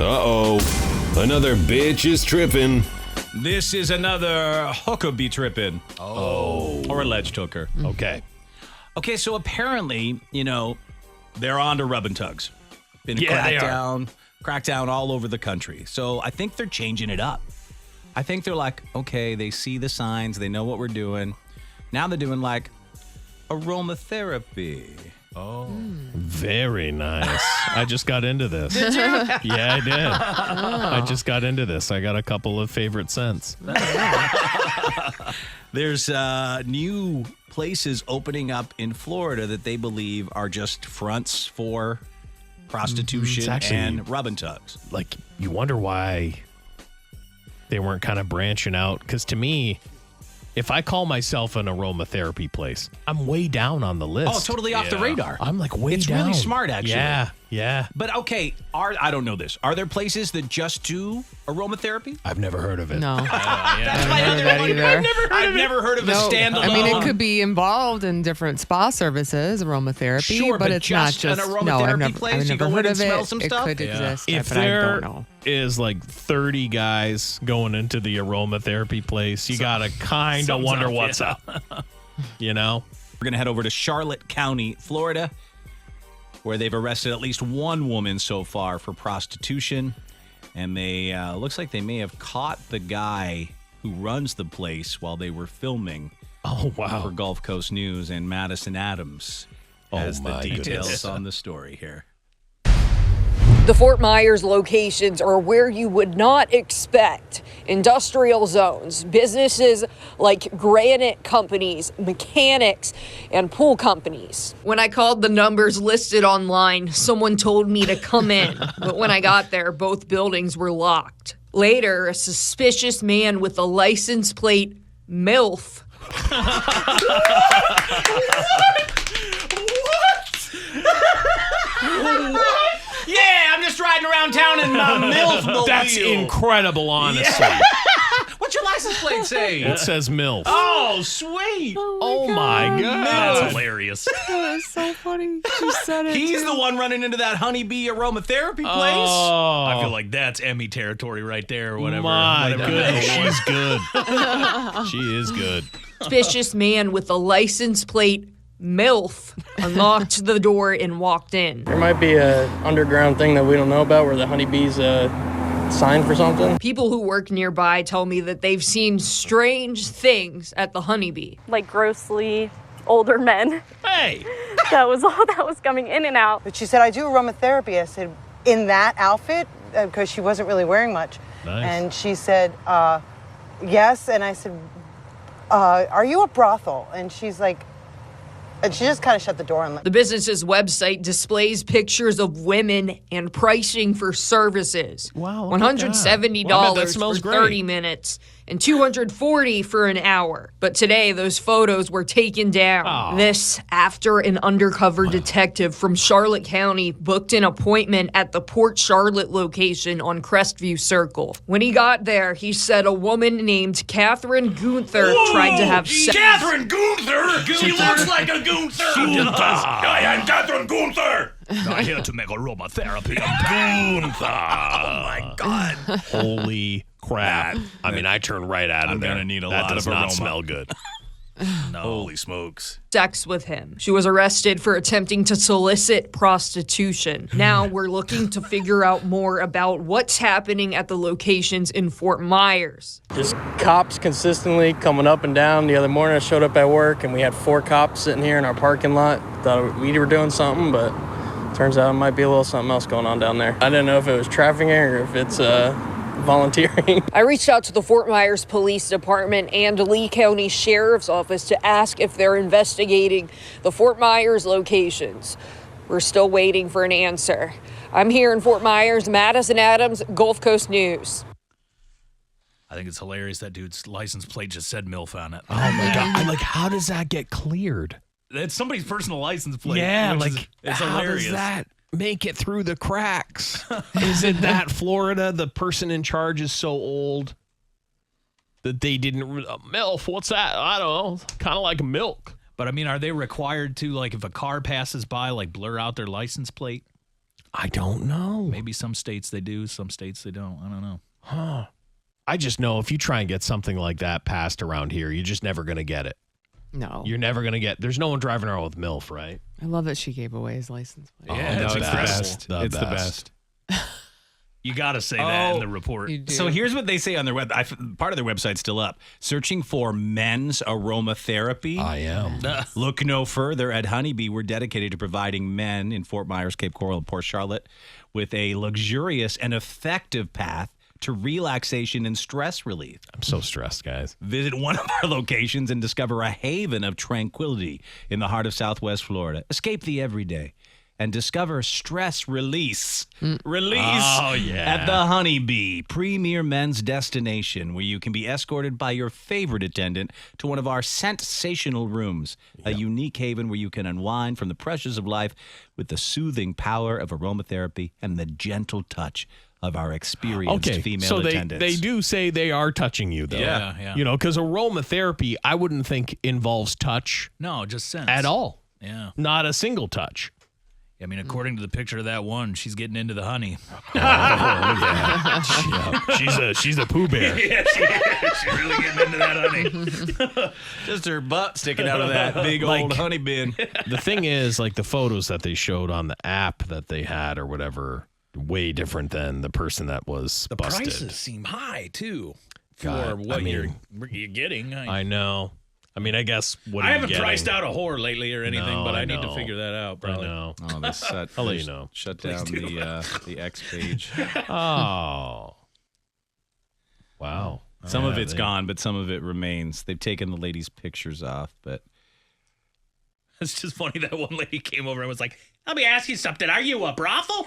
Uh-oh. Another bitch is tripping. This is another hooker be tripping. Oh. Or alleged hooker. Okay. Okay, so apparently, they're on to rub and tugs. Been a crackdown all over the country. So I think they're changing it up. I think they're like, okay, they see the signs, they know what we're doing. Now they're doing like aromatherapy. Oh. Very nice. I just got into this. Did you? Yeah, I did. I just got into this. I got a couple of favorite scents. There's new places opening up in Florida that they believe are just fronts for prostitution and rub and tugs. Like, you wonder why they weren't kind of branching out. Because to me, if I call myself an aromatherapy place, I'm way down on the list. Oh, totally off the radar. I'm like way It's down. really smart, actually. Yeah. But okay, I don't know this. Are there places that just do aromatherapy? I've never heard of it. No. That's my heard other of that one. either. I've never heard of a standalone. I mean, it could be involved in different spa services, aromatherapy, Sure, but it's just not an just aromatherapy place? I've You never go in heard and of smell it. some It stuff? could exist, If but I there don't know. is like 30 guys going into the aromatherapy place, you gotta kind of wonder what's up. We're going to head over to Charlotte County, Florida, where they've arrested at least one woman so far for prostitution. And they looks like they may have caught the guy who runs the place while they were filming. Oh, wow. For Gulf Coast News, and Madison Adams has the details goodness. on the story here. The Fort Myers locations are where you would not expect industrial zones, businesses like granite companies, mechanics, and pool companies. When I called the numbers listed online, someone told me to come in, but when I got there, both buildings were locked. Later, a suspicious man with a license plate MILF. Yeah, I'm just riding around town in my MILF. That's incredible, honestly. Yeah. What's your license plate say? It says MILF. Oh, sweet. Oh my God. That's hilarious. That is so funny. She said it. He's the one running into that honeybee aromatherapy place. Oh, I feel like that's Emmy territory right there, or whatever. My whatever goodness, that was. she's good. She is good. Suspicious man with a license plate MILF unlocked the door and walked in. There might be a underground thing that we don't know about where the honeybees sign for something. People who work nearby tell me that they've seen strange things at the honeybee. Like grossly older men. Hey! That was all that was coming in and out. But she said, I do aromatherapy. I said, in that outfit? Because she wasn't really wearing much. Nice. And she said, yes. And I said, are you a brothel? And she's like, and she just kind of shut the door and The business's website displays pictures of women and pricing for services. Wow, look at that. $170 Well, I bet that for smells 30 great. minutes and $240 for an hour. But today, those photos were taken down. Oh. This after an undercover detective from Charlotte County booked an appointment at the Port Charlotte location on Crestview Circle. When he got there, he said a woman named Catherine Gunther tried to have sex. Catherine Gunther! She looks like a Gunther! She does. I am Catherine Gunther! I'm here to make aromatherapy. I'm Gunther! Oh, my God. Holy crap. I mean, I turn right out of I'm there. gonna need a that lot does of not aroma. smell good. No. Holy smokes. Sex with him. She was arrested for attempting to solicit prostitution. Now we're looking to figure out more about what's happening at the locations in Fort Myers. Just cops consistently coming up and down. The other morning I showed up at work and we had 4 cops sitting here in our parking lot. Thought we were doing something, but turns out it might be a little something else going on down there. I didn't know if it was trafficking or if it's volunteering. I reached out to the Fort Myers Police Department and Lee County Sheriff's Office to ask if they're investigating the Fort Myers locations. We're still waiting for an answer. I'm here in Fort Myers, Madison Adams, Gulf Coast News. I think it's hilarious that dude's license plate just said MILF on it. Oh my God. I'm like, how does that get cleared? It's somebody's personal license plate. Yeah, which like, is, it's how hilarious. does that make it through the cracks? Is it that Florida, the person in charge is so old that they didn't... MILF, what's that? I don't know. Kind of like milk. But I mean, are they required to, like, if a car passes by, like, blur out their license plate? I don't know. Maybe some states they do, some states they don't. I don't know. Huh. I just know if you try and get something like that passed around here, you're just never going to get it. No. You're never going to get. There's no one driving around with MILF, right? I love that she gave away his license plate. Yeah, no, it's it's the best. It's the best. You got to say that in the report. You do. So here's what they say on their web. Part of their website's still up. Searching for men's aromatherapy. I am. Look no further. At Honeybee, we're dedicated to providing men in Fort Myers, Cape Coral, and Port Charlotte with a luxurious and effective path to relaxation and stress relief. I'm so stressed, guys. Visit one of our locations and discover a haven of tranquility in the heart of Southwest Florida. Escape the everyday and discover stress release. Oh, yeah. At the Honeybee, premier men's destination, where you can be escorted by your favorite attendant to one of our sensational rooms. A unique haven where you can unwind from the pressures of life with the soothing power of aromatherapy and the gentle touch of our experienced female so attendants. they do say they are touching you, though. Yeah. You know, because aromatherapy, I wouldn't think involves touch No, just sense. at all. Yeah. Not a single touch. I mean, according to the picture of that one, she's getting into the honey. She's a Pooh Bear. Yeah, she's really getting into that honey. Just her butt sticking out of that big old honey bin. The thing is, like the photos that they showed on the app that they had or whatever, way different than the person that was The busted. prices seem high, too, for God, what I mean, you're getting. I know. I mean, I guess what I are you haven't getting? priced out a whore lately or anything, No, but I I need to know. figure that out, I probably. know. Oh, this I'll let you know. Shut down the X page. Oh. Wow. Some Yeah, of it's they- gone, but some of it remains. They've taken the ladies' pictures off, but It's just funny that one lady came over and was like, "Let me ask you something. Are you a brothel?"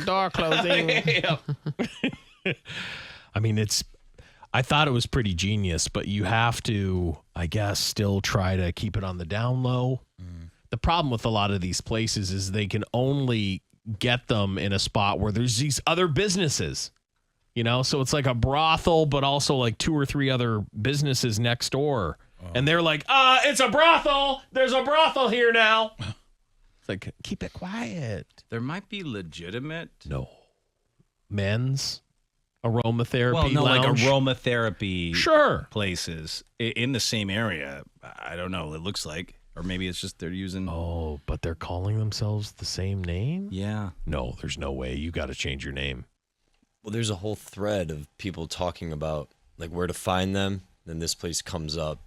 door closing. I mean, I thought it was pretty genius, but you have to, I guess, still try to keep it on the down low. The problem with a lot of these places is they can only get them in a spot where there's these other businesses, you know? So it's like a brothel, but also like 2 or 3 other businesses next door. And they're like, it's a brothel. There's a brothel here now. It's like, keep it quiet. there might be legitimate. No. Men's aromatherapy Well, no, like lounge. aromatherapy Sure. places in the same area. I don't know. It looks like, or maybe it's just they're using. Oh, but they're calling themselves the same name? Yeah. No, there's no way. You got to change your name. Well, there's a whole thread of people talking about like where to find them. Then this place comes up,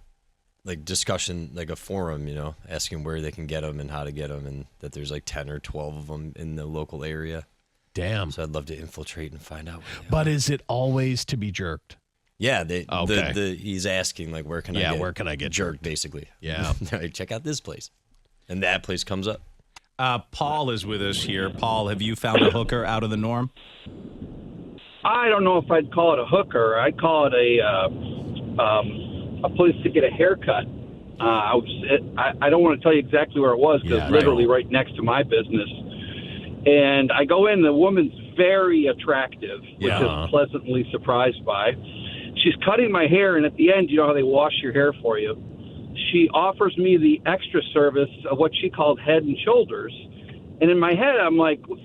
like discussion, like a forum, you know, asking where they can get them and how to get them, and that there's like 10 or 12 of them in the local area. Damn. So I'd love to infiltrate and find out. Where they But are. is it always to be jerked? Yeah, Okay. he's asking like where can I Yeah, get where can I get jerked basically. Yeah. Like, check out this place, and that place comes up. Paul is with us here. Paul, have you found a hooker out of the norm? I don't know if I'd call it a hooker. I'd call it a place to get a haircut. I don't want to tell you exactly where it was because literally right next to my business. And I go in, the woman's very attractive, which is pleasantly surprised by. She's cutting my hair, and at the end, you know how they wash your hair for you. She offers me the extra service of what she called head and shoulders. And in my head, I'm like, do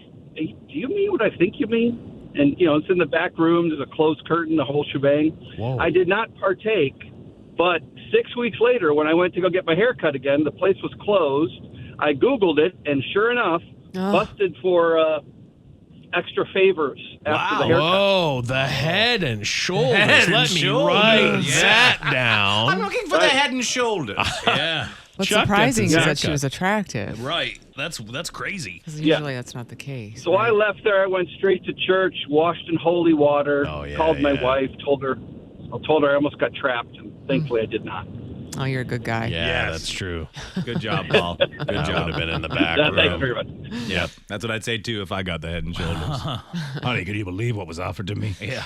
you mean what I think you mean? And, you know, it's in the back room. There's a closed curtain, the whole shebang. Whoa. I did not partake. But 6 weeks later, when I went to go get my hair cut again, the place was closed. I Googled it, and sure enough, busted for extra favors after the haircut. Whoa, the head and shoulders. Head and Let me shoulders. write Yeah. that down. I'm looking for the head and shoulders. Yeah. What's Chuck surprising gets is his that she haircut. was attractive. Right. That's crazy. 'Cause usually that's not the case. So I left there. I went straight to church, washed in holy water, called my wife, told her I almost got trapped, and thankfully I did not. Oh, you're a good guy. Yeah, that's true. Good job, Paul. Good I job. would have been in the back Thank you room. very much. Yeah, that's what I'd say too if I got the head and shoulders. Honey, can you believe what was offered to me? Yeah.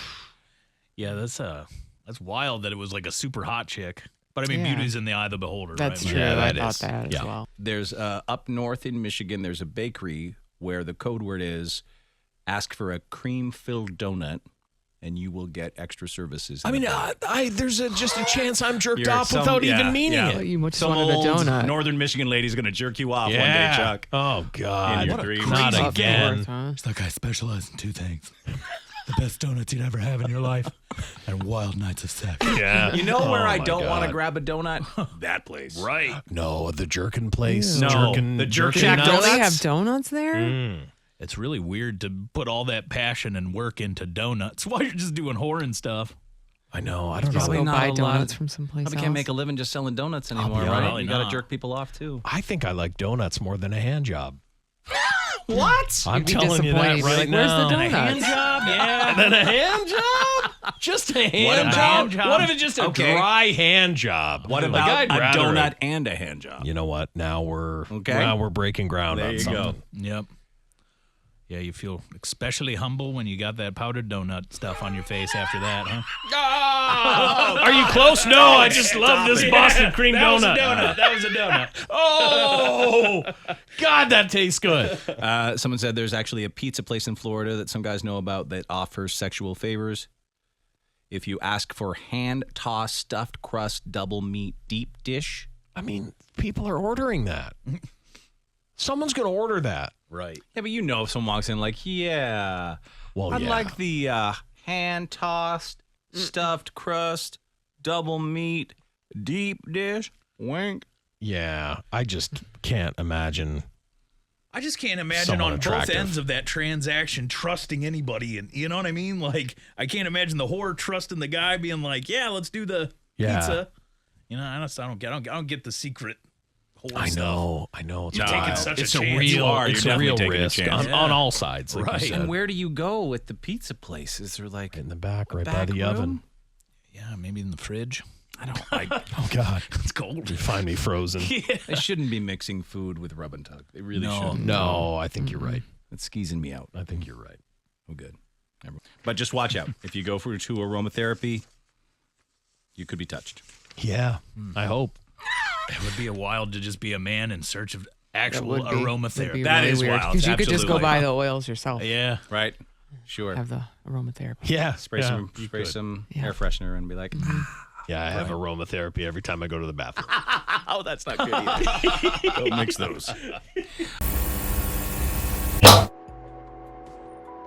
Yeah, that's wild that it was like a super hot chick. But I mean, Yeah. beauty's in the eye of the beholder, That's right? true. Yeah, I that thought is. that as well. There's up north in Michigan, there's a bakery where the code word is ask for a cream-filled donut and you will get extra services. I mean, there's just a chance I'm jerked off Some- without yeah, even meaning yeah. it. You just Some wanted a old donut. Northern Michigan lady's going to jerk you off one day, Yeah. Chuck. Oh, God. In your What a dreams. Not Up again. north, huh? It's like I specialize in two things. The best donuts you'd ever have in your life and wild nights of sex. Yeah. You know where Oh, I my don't want to God. grab a donut? That place. Right. No, the jerkin place. No, Jerkin, the Jerkin jerkin Shack nuts. Really have donuts there? It's really weird to put all that passion and work into donuts while you're just doing whoring stuff. I know. I don't Just know. go not buy a lot donuts of- from someplace Probably else. can't make a living just selling donuts anymore, be right? honest. You got to Not. jerk people off too. I think I like donuts more than a hand job. What? I'm You'd be telling you disappointed. that You'd be right like, "Where's the now. donuts?" hand job? Yeah. And then a hand job? Just a hand What about- job? hand job? What if it's just a Okay. dry hand job? What Like, about I'd a rather donut and a hand job? You know what? Now we're Okay. breaking ground There on you something. go. Yep. Yeah, you feel especially humble when you got that powdered donut stuff on your face after that, huh? Are you close? No, I just love this Boston cream That was a donut. donut. That was a donut. Oh, God, that tastes good. Someone said there's actually a pizza place in Florida that some guys know about that offers sexual favors. If you ask for hand-tossed stuffed crust double meat deep dish. I mean, people are ordering that. Someone's going to order that. Right. Yeah, but you know if someone walks in like, yeah, Well, I'd yeah. like the hand-tossed stuffed crust double meat deep dish. Wink. Yeah, I just can't imagine. I just can't imagine Someone on attractive. both ends of that transaction trusting anybody, and you know what I mean. Like, I can't imagine the whore trusting the guy being like, "Yeah, let's do the Yeah. pizza." You know, I don't get the secret whore I stuff. know. You're taking such it's a chance. real, You are. it's You're a real definitely taking a risk chance. on all sides. Like Right. you said. And where do you go with the pizza places? They're like In the back, right by back the room? oven. Yeah, maybe in the fridge. I don't like. Oh, God. It's cold. You find me frozen. They shouldn't be mixing food with rub and tug. They really No. shouldn't. No, I think you're right. It's skeezing me out. I think you're right. Oh, good. But just watch out. If you go to aromatherapy, you could be touched. Yeah, I hope. It would be a wild to just be a man in search of actual would be aromatherapy. That really is weird, wild. because you could just go Absolutely. buy the oils yourself. Yeah. Right? Sure. Have the aromatherapy. Yeah, Spray some air freshener and be like, Yeah, I have aromatherapy every time I go to the bathroom. oh, that's not good either. Don't mix those.